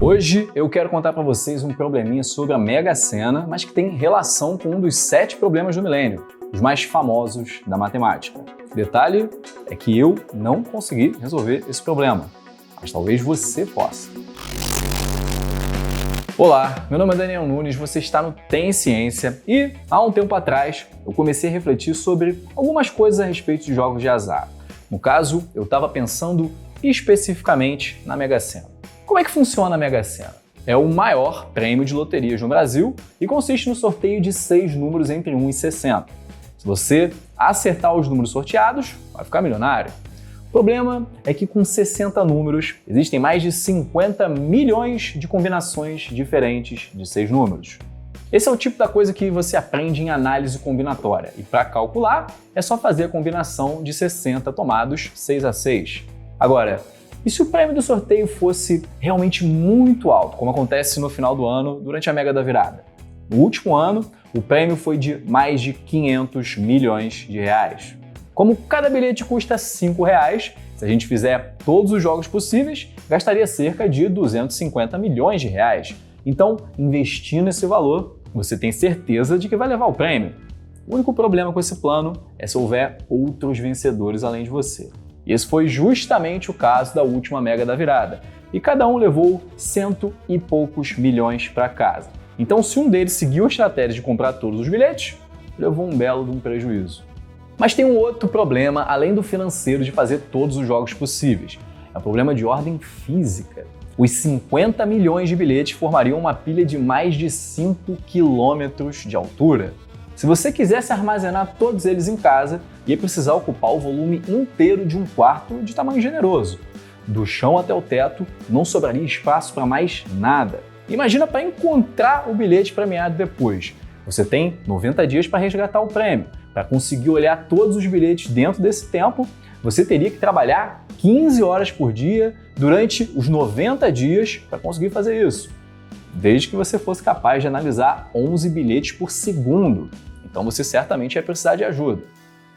Hoje eu quero contar para vocês um probleminha sobre a Mega Sena, mas que tem relação com um dos 7 problemas do milênio, os mais famosos da matemática. O detalhe é que eu não consegui resolver esse problema, mas talvez você possa. Olá, meu nome é Daniel Nunes, você está no Tem Ciência e há um tempo atrás eu comecei a refletir sobre algumas coisas a respeito de jogos de azar. No caso, eu estava pensando especificamente na Mega Sena. Como é que funciona a Mega Sena? É o maior prêmio de loterias no Brasil e consiste no sorteio de 6 números entre 1 e 60. Se você acertar os números sorteados, vai ficar milionário. O problema é que com 60 números, existem mais de 50 milhões de combinações diferentes de 6 números. Esse é o tipo da coisa que você aprende em análise combinatória e para calcular é só fazer a combinação de 60 tomados 6 a 6. Agora, e se o prêmio do sorteio fosse realmente muito alto, como acontece no final do ano durante a Mega da Virada? No último ano, o prêmio foi de mais de 500 milhões de reais. Como cada bilhete custa R$ 5, se a gente fizer todos os jogos possíveis, gastaria cerca de 250 milhões de reais. Então, investindo esse valor, você tem certeza de que vai levar o prêmio. O único problema com esse plano é se houver outros vencedores além de você. E esse foi justamente o caso da última Mega da Virada. E cada um levou 100 e poucos milhões para casa. Então, se um deles seguiu a estratégia de comprar todos os bilhetes, levou um belo de um prejuízo. Mas tem um outro problema, além do financeiro de fazer todos os jogos possíveis. É um problema de ordem física. Os 50 milhões de bilhetes formariam uma pilha de mais de 5 quilômetros de altura. Se você quisesse armazenar todos eles em casa, ia precisar ocupar o volume inteiro de um quarto de tamanho generoso. Do chão até o teto, não sobraria espaço para mais nada. Imagina para encontrar o bilhete premiado depois. Você tem 90 dias para resgatar o prêmio. Para conseguir olhar todos os bilhetes dentro desse tempo, você teria que trabalhar 15 horas por dia durante os 90 dias para conseguir fazer isso. Desde que você fosse capaz de analisar 11 bilhetes por segundo. Então você certamente ia precisar de ajuda.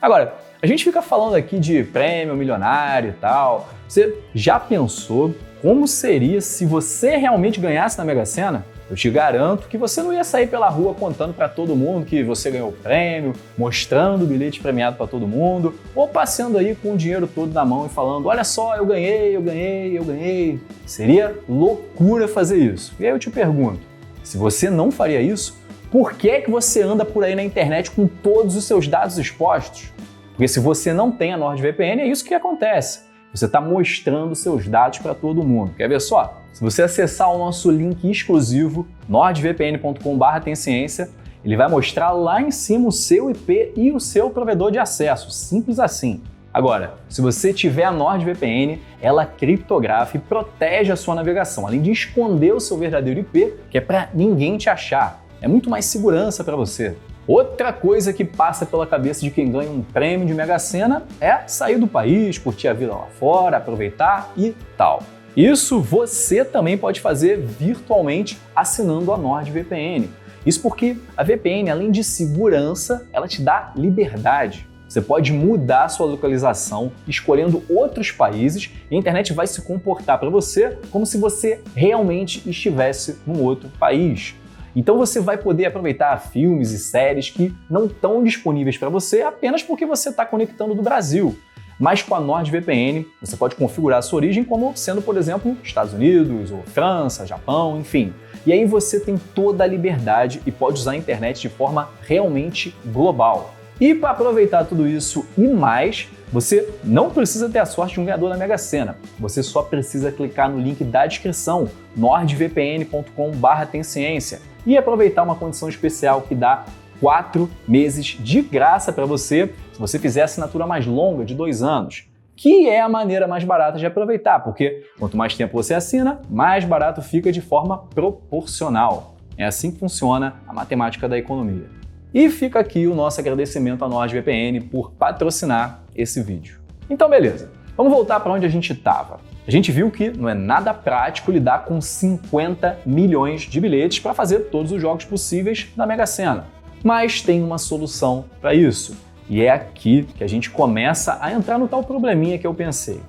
Agora, a gente fica falando aqui de prêmio milionário e tal. Você já pensou como seria se você realmente ganhasse na Mega Sena? Eu te garanto que você não ia sair pela rua contando para todo mundo que você ganhou o prêmio, mostrando o bilhete premiado para todo mundo, ou passeando aí com o dinheiro todo na mão e falando, olha só, eu ganhei. Seria loucura fazer isso. E aí eu te pergunto, se você não faria isso, por que é que você anda por aí na internet com todos os seus dados expostos? Porque se você não tem a NordVPN, é isso que acontece. Você está mostrando seus dados para todo mundo. Quer ver só? Se você acessar o nosso link exclusivo, nordvpn.com/temciência, ele vai mostrar lá em cima o seu IP e o seu provedor de acesso. Simples assim. Agora, se você tiver a NordVPN, ela criptografa e protege a sua navegação, além de esconder o seu verdadeiro IP, que é para ninguém te achar. É muito mais segurança para você. Outra coisa que passa pela cabeça de quem ganha um prêmio de Mega Sena é sair do país, curtir a vida lá fora, aproveitar e tal. Isso você também pode fazer virtualmente assinando a NordVPN. Isso porque a VPN, além de segurança, ela te dá liberdade. Você pode mudar a sua localização escolhendo outros países e a internet vai se comportar para você como se você realmente estivesse num outro país. Então você vai poder aproveitar filmes e séries que não estão disponíveis para você apenas porque você está conectando do Brasil. Mas com a NordVPN, você pode configurar a sua origem como sendo, por exemplo, Estados Unidos, ou França, Japão, enfim. E aí você tem toda a liberdade e pode usar a internet de forma realmente global. E para aproveitar tudo isso e mais, você não precisa ter a sorte de um ganhador na Mega Sena. Você só precisa clicar no link da descrição, nordvpn.com/temciência, e aproveitar uma condição especial que dá 4 meses de graça para você, se você fizer a assinatura mais longa de 2 anos, que é a maneira mais barata de aproveitar, porque quanto mais tempo você assina, mais barato fica de forma proporcional. É assim que funciona a matemática da economia. E fica aqui o nosso agradecimento à NordVPN por patrocinar esse vídeo. Então beleza, vamos voltar para onde a gente estava. A gente viu que não é nada prático lidar com 50 milhões de bilhetes para fazer todos os jogos possíveis da Mega Sena. Mas tem uma solução para isso. E é aqui que a gente começa a entrar no tal probleminha que eu pensei.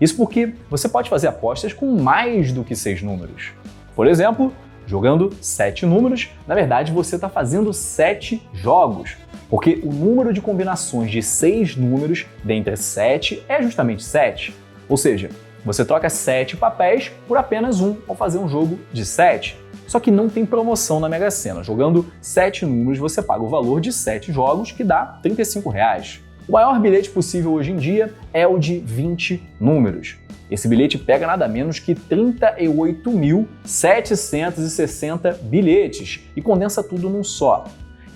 Isso porque você pode fazer apostas com mais do que 6 números. Por exemplo, jogando 7 números, na verdade você está fazendo 7 jogos, porque o número de combinações de 6 números dentre 7 é justamente 7. Ou seja, você troca 7 papéis por apenas um ao fazer um jogo de 7. Só que não tem promoção na Mega Sena. Jogando 7 números, você paga o valor de 7 jogos, que dá R$ 35. O maior bilhete possível hoje em dia é o de 20 números. Esse bilhete pega nada menos que 38.760 bilhetes e condensa tudo num só.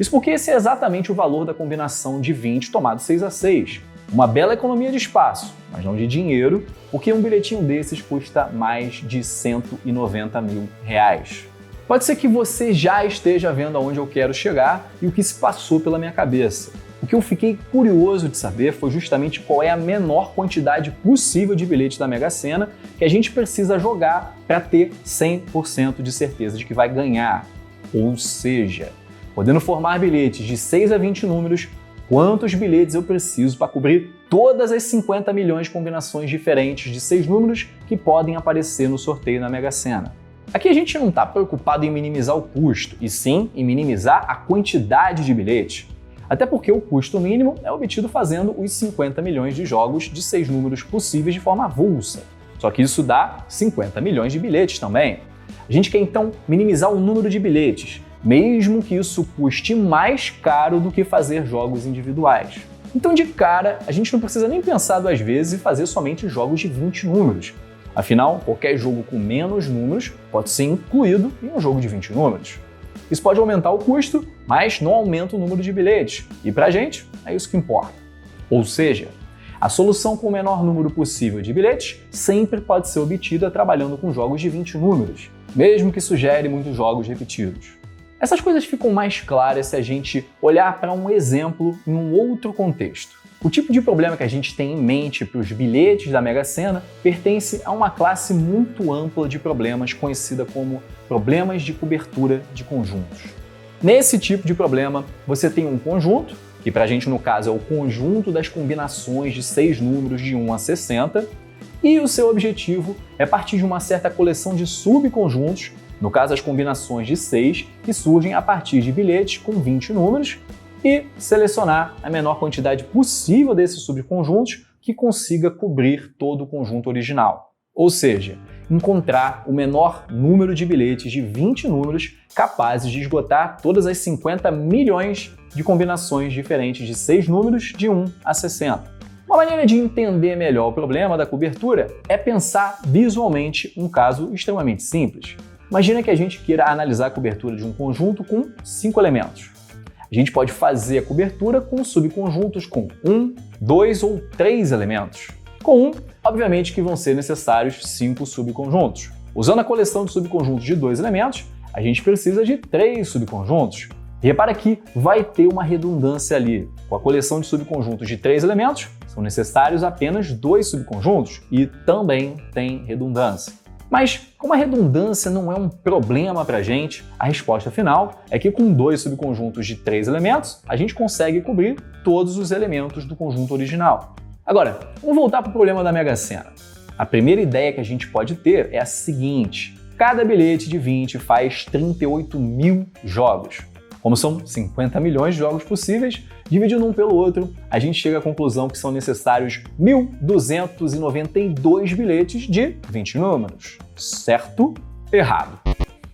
Isso porque esse é exatamente o valor da combinação de 20 tomado 6 a 6. Uma bela economia de espaço, mas não de dinheiro, porque um bilhetinho desses custa mais de R$ 190 mil. Pode ser que você já esteja vendo aonde eu quero chegar e o que se passou pela minha cabeça. O que eu fiquei curioso de saber foi justamente qual é a menor quantidade possível de bilhetes da Mega Sena que a gente precisa jogar para ter 100% de certeza de que vai ganhar. Ou seja, podendo formar bilhetes de 6 a 20 números, quantos bilhetes eu preciso para cobrir todas as 50 milhões de combinações diferentes de 6 números que podem aparecer no sorteio da Mega Sena. Aqui a gente não está preocupado em minimizar o custo, e sim em minimizar a quantidade de bilhetes. Até porque o custo mínimo é obtido fazendo os 50 milhões de jogos de 6 números possíveis de forma avulsa. Só que isso dá 50 milhões de bilhetes também. A gente quer então minimizar o número de bilhetes, mesmo que isso custe mais caro do que fazer jogos individuais. Então, de cara, a gente não precisa nem pensar 2 vezes e fazer somente jogos de 20 números. Afinal, qualquer jogo com menos números pode ser incluído em um jogo de 20 números. Isso pode aumentar o custo, mas não aumenta o número de bilhetes. E pra gente, é isso que importa. Ou seja, a solução com o menor número possível de bilhetes sempre pode ser obtida trabalhando com jogos de 20 números, mesmo que isso gere muitos jogos repetidos. Essas coisas ficam mais claras se a gente olhar para um exemplo em um outro contexto. O tipo de problema que a gente tem em mente para os bilhetes da Mega Sena pertence a uma classe muito ampla de problemas conhecida como problemas de cobertura de conjuntos. Nesse tipo de problema, você tem um conjunto, que para a gente no caso é o conjunto das combinações de 6 números de 1 a 60, e o seu objetivo é partir de uma certa coleção de subconjuntos, no caso as combinações de 6, que surgem a partir de bilhetes com 20 números, e selecionar a menor quantidade possível desses subconjuntos que consiga cobrir todo o conjunto original. Ou seja, encontrar o menor número de bilhetes de 20 números capazes de esgotar todas as 50 milhões de combinações diferentes de 6 números de 1 a 60. Uma maneira de entender melhor o problema da cobertura é pensar visualmente um caso extremamente simples. Imagina que a gente queira analisar a cobertura de um conjunto com 5 elementos. A gente pode fazer a cobertura com subconjuntos com 1, 2 ou 3 elementos. Com 1, obviamente que vão ser necessários 5 subconjuntos. Usando a coleção de subconjuntos de 2 elementos, a gente precisa de 3 subconjuntos. E repara que vai ter uma redundância ali. Com a coleção de subconjuntos de 3 elementos, são necessários apenas 2 subconjuntos e também tem redundância. Mas, como a redundância não é um problema para a gente, a resposta final é que com 2 subconjuntos de 3 elementos, a gente consegue cobrir todos os elementos do conjunto original. Agora, vamos voltar para o problema da Mega Sena. A primeira ideia que a gente pode ter é a seguinte: cada bilhete de 20 faz 38 mil jogos. Como são 50 milhões de jogos possíveis, dividindo um pelo outro, a gente chega à conclusão que são necessários 1.292 bilhetes de 20 números. Certo? Errado.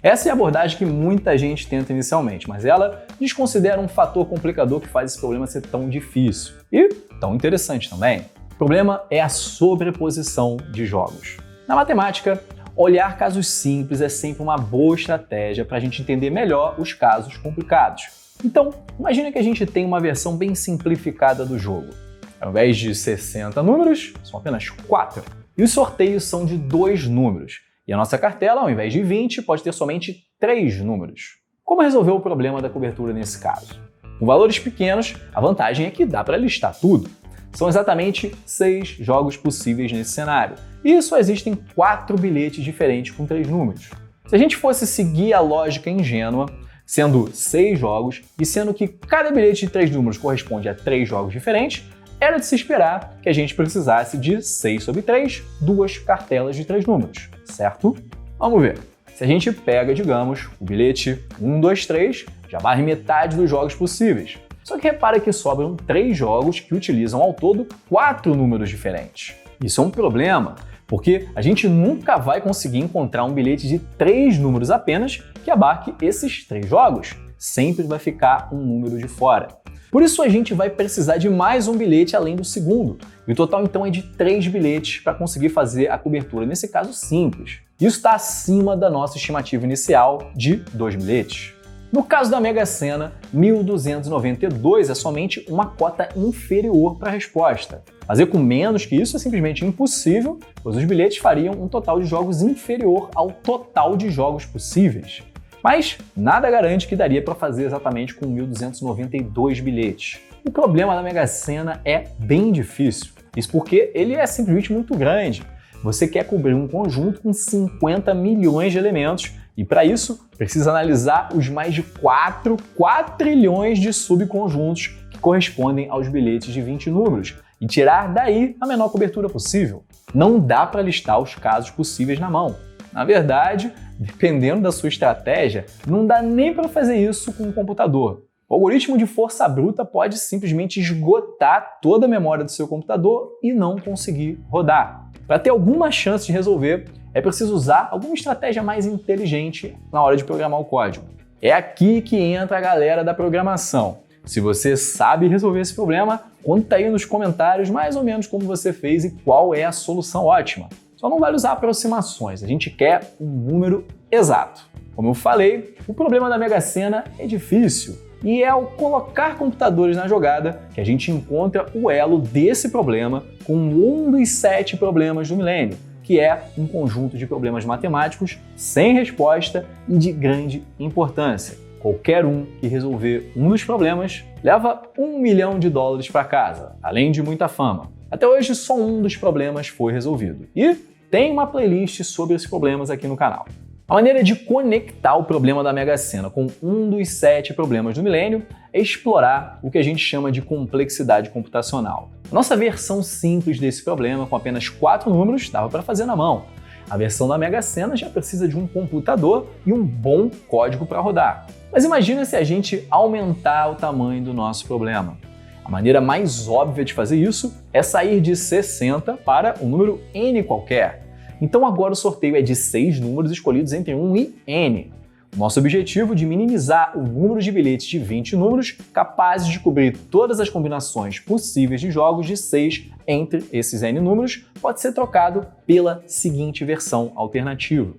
Essa é a abordagem que muita gente tenta inicialmente, mas ela desconsidera um fator complicador que faz esse problema ser tão difícil e tão interessante também. O problema é a sobreposição de jogos. Na matemática, olhar casos simples é sempre uma boa estratégia para a gente entender melhor os casos complicados. Então, imagina que a gente tem uma versão bem simplificada do jogo. Ao invés de 60 números, são apenas 4. E os sorteios são de 2 números. E a nossa cartela, ao invés de 20, pode ter somente 3 números. Como resolver o problema da cobertura nesse caso? Com valores pequenos, a vantagem é que dá para listar tudo. São exatamente 6 jogos possíveis nesse cenário. E só existem 4 bilhetes diferentes com 3 números. Se a gente fosse seguir a lógica ingênua, sendo 6 jogos e sendo que cada bilhete de 3 números corresponde a 3 jogos diferentes, era de se esperar que a gente precisasse de 6 sobre 3, 2 cartelas de 3 números, certo? Vamos ver. Se a gente pega, digamos, o bilhete 1, 2, 3, já varre metade dos jogos possíveis. Só que repara que sobram 3 jogos que utilizam ao todo 4 números diferentes. Isso é um problema, porque a gente nunca vai conseguir encontrar um bilhete de 3 números apenas que abarque esses 3 jogos. Sempre vai ficar um número de fora. Por isso a gente vai precisar de mais um bilhete além do segundo. E o total então é de 3 bilhetes para conseguir fazer a cobertura, nesse caso simples. Isso está acima da nossa estimativa inicial de 2 bilhetes. No caso da Mega Sena, 1.292 é somente uma cota inferior para a resposta. Fazer com menos que isso é simplesmente impossível, pois os bilhetes fariam um total de jogos inferior ao total de jogos possíveis. Mas nada garante que daria para fazer exatamente com 1.292 bilhetes. O problema da Mega Sena é bem difícil. Isso porque ele é simplesmente muito grande. Você quer cobrir um conjunto com 50 milhões de elementos e, para isso, precisa analisar os mais de 4 trilhões de subconjuntos que correspondem aos bilhetes de 20 números e tirar daí a menor cobertura possível. Não dá para listar os casos possíveis na mão. Na verdade, dependendo da sua estratégia, não dá nem para fazer isso com um computador. O algoritmo de força bruta pode simplesmente esgotar toda a memória do seu computador e não conseguir rodar. Para ter alguma chance de resolver, é preciso usar alguma estratégia mais inteligente na hora de programar o código. É aqui que entra a galera da programação. Se você sabe resolver esse problema, conta aí nos comentários mais ou menos como você fez e qual é a solução ótima. Só não vale usar aproximações, a gente quer um número exato. Como eu falei, o problema da Mega Sena é difícil e é ao colocar computadores na jogada que a gente encontra o elo desse problema com um dos 7 problemas do milênio, que é um conjunto de problemas matemáticos sem resposta e de grande importância. Qualquer um que resolver um dos problemas leva $1 milhão para casa, além de muita fama. Até hoje, só um dos problemas foi resolvido. E tem uma playlist sobre esses problemas aqui no canal. A maneira de conectar o problema da Mega Sena com um dos 7 problemas do milênio é explorar o que a gente chama de complexidade computacional. A nossa versão simples desse problema, com apenas 4 números, dava para fazer na mão. A versão da Mega Sena já precisa de um computador e um bom código para rodar. Mas imagina se a gente aumentar o tamanho do nosso problema. A maneira mais óbvia de fazer isso é sair de 60 para um número n qualquer. Então agora o sorteio é de 6 números escolhidos entre 1 e n. O nosso objetivo de minimizar o número de bilhetes de 20 números capazes de cobrir todas as combinações possíveis de jogos de 6 entre esses n números pode ser trocado pela seguinte versão alternativa.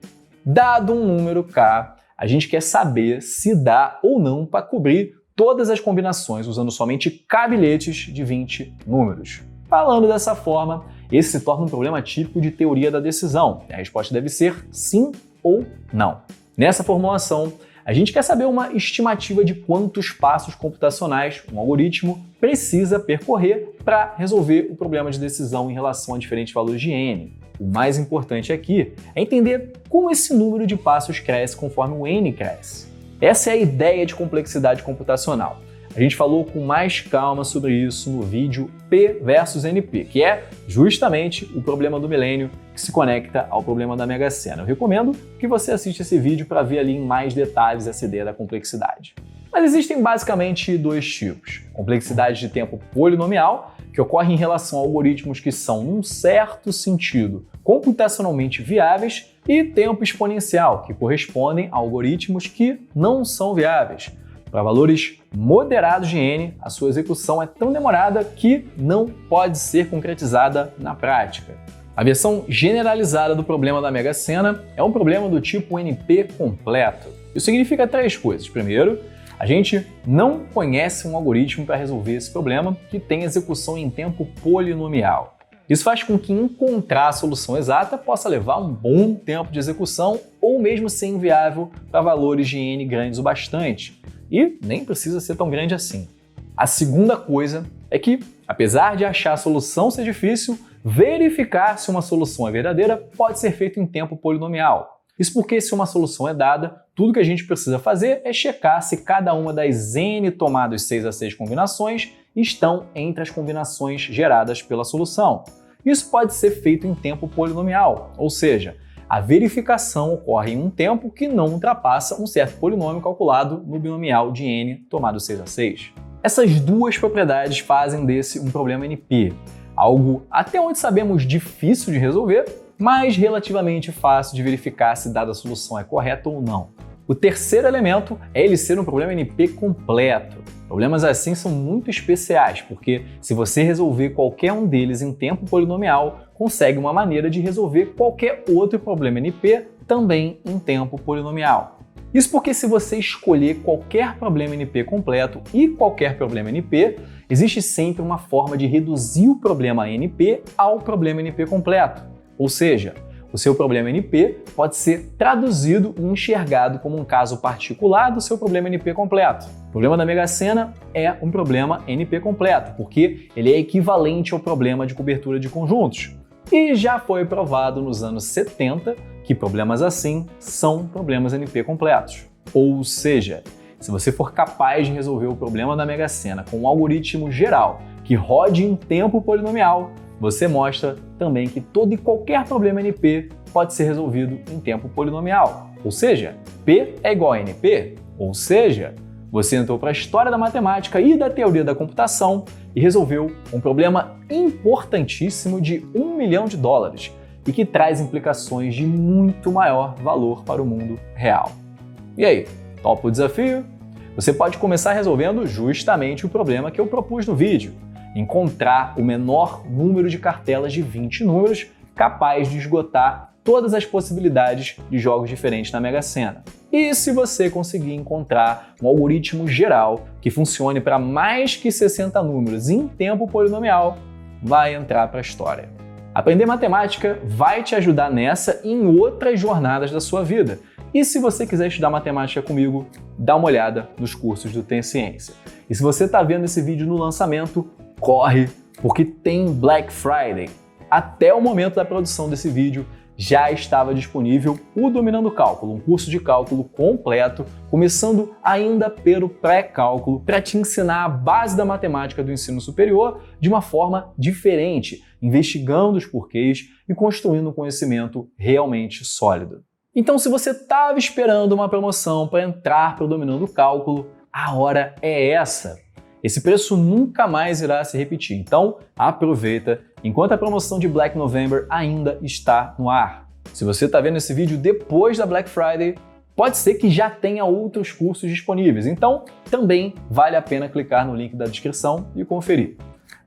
Dado um número k, a gente quer saber se dá ou não para cobrir todas as combinações usando somente k bilhetes de 20 números. Falando dessa forma, esse se torna um problema típico de teoria da decisão. A resposta deve ser sim ou não. Nessa formulação, a gente quer saber uma estimativa de quantos passos computacionais um algoritmo precisa percorrer para resolver o problema de decisão em relação a diferentes valores de n. O mais importante aqui é entender como esse número de passos cresce conforme o n cresce. Essa é a ideia de complexidade computacional. A gente falou com mais calma sobre isso no vídeo P versus NP, que é justamente o problema do milênio que se conecta ao problema da Mega Sena. Eu recomendo que você assista esse vídeo para ver ali em mais detalhes essa ideia da complexidade. Mas existem basicamente 2 tipos. Complexidade de tempo polinomial, que ocorre em relação a algoritmos que são, num certo sentido, computacionalmente viáveis, e tempo exponencial, que correspondem a algoritmos que não são viáveis. Para valores moderados de n, a sua execução é tão demorada que não pode ser concretizada na prática. A versão generalizada do problema da Mega Sena é um problema do tipo NP completo. Isso significa 3 coisas. Primeiro, a gente não conhece um algoritmo para resolver esse problema que tem execução em tempo polinomial. Isso faz com que encontrar a solução exata possa levar um bom tempo de execução ou mesmo ser inviável para valores de n grandes o bastante. E nem precisa ser tão grande assim. A segunda coisa é que, apesar de achar a solução ser difícil, verificar se uma solução é verdadeira pode ser feito em tempo polinomial. Isso porque, se uma solução é dada, tudo que a gente precisa fazer é checar se cada uma das n tomadas 6 a 6 combinações estão entre as combinações geradas pela solução. Isso pode ser feito em tempo polinomial, ou seja, a verificação ocorre em um tempo que não ultrapassa um certo polinômio calculado no binomial de n tomado 6 a 6. Essas duas propriedades fazem desse um problema NP, algo até onde sabemos difícil de resolver, mas relativamente fácil de verificar se dada a solução é correta ou não. O terceiro elemento é ele ser um problema NP completo. Problemas assim são muito especiais, porque se você resolver qualquer um deles em tempo polinomial, consegue uma maneira de resolver qualquer outro problema NP também em tempo polinomial. Isso porque se você escolher qualquer problema NP completo e qualquer problema NP, existe sempre uma forma de reduzir o problema NP ao problema NP completo. Ou seja, o seu problema NP pode ser traduzido e enxergado como um caso particular do seu problema NP completo. O problema da Mega Sena é um problema NP completo, porque ele é equivalente ao problema de cobertura de conjuntos. E já foi provado nos anos 70 que problemas assim são problemas NP completos. Ou seja, se você for capaz de resolver o problema da Mega Sena com um algoritmo geral que rode em tempo polinomial, você mostra também que todo e qualquer problema NP pode ser resolvido em tempo polinomial. Ou seja, P é igual a NP. Ou seja, você entrou para a história da matemática e da teoria da computação e resolveu um problema importantíssimo de $1 milhão e que traz implicações de muito maior valor para o mundo real. E aí, topa o desafio? Você pode começar resolvendo justamente o problema que eu propus no vídeo: encontrar o menor número de cartelas de 20 números capaz de esgotar todas as possibilidades de jogos diferentes na Mega Sena. E se você conseguir encontrar um algoritmo geral que funcione para mais que 60 números em tempo polinomial, vai entrar para a história. Aprender matemática vai te ajudar nessa e em outras jornadas da sua vida. E se você quiser estudar matemática comigo, dá uma olhada nos cursos do Tem Ciência. E se você está vendo esse vídeo no lançamento, corre, porque tem Black Friday. Até o momento da produção desse vídeo, já estava disponível o Dominando Cálculo, um curso de cálculo completo, começando ainda pelo pré-cálculo, para te ensinar a base da matemática do ensino superior de uma forma diferente, investigando os porquês e construindo um conhecimento realmente sólido. Então, se você estava esperando uma promoção para entrar para o Dominando Cálculo, a hora é essa. Esse preço nunca mais irá se repetir, então aproveita enquanto a promoção de Black November ainda está no ar. Se você está vendo esse vídeo depois da Black Friday, pode ser que já tenha outros cursos disponíveis, então também vale a pena clicar no link da descrição e conferir.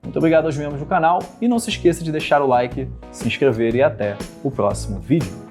Muito obrigado aos membros do canal e não se esqueça de deixar o like, se inscrever e até o próximo vídeo.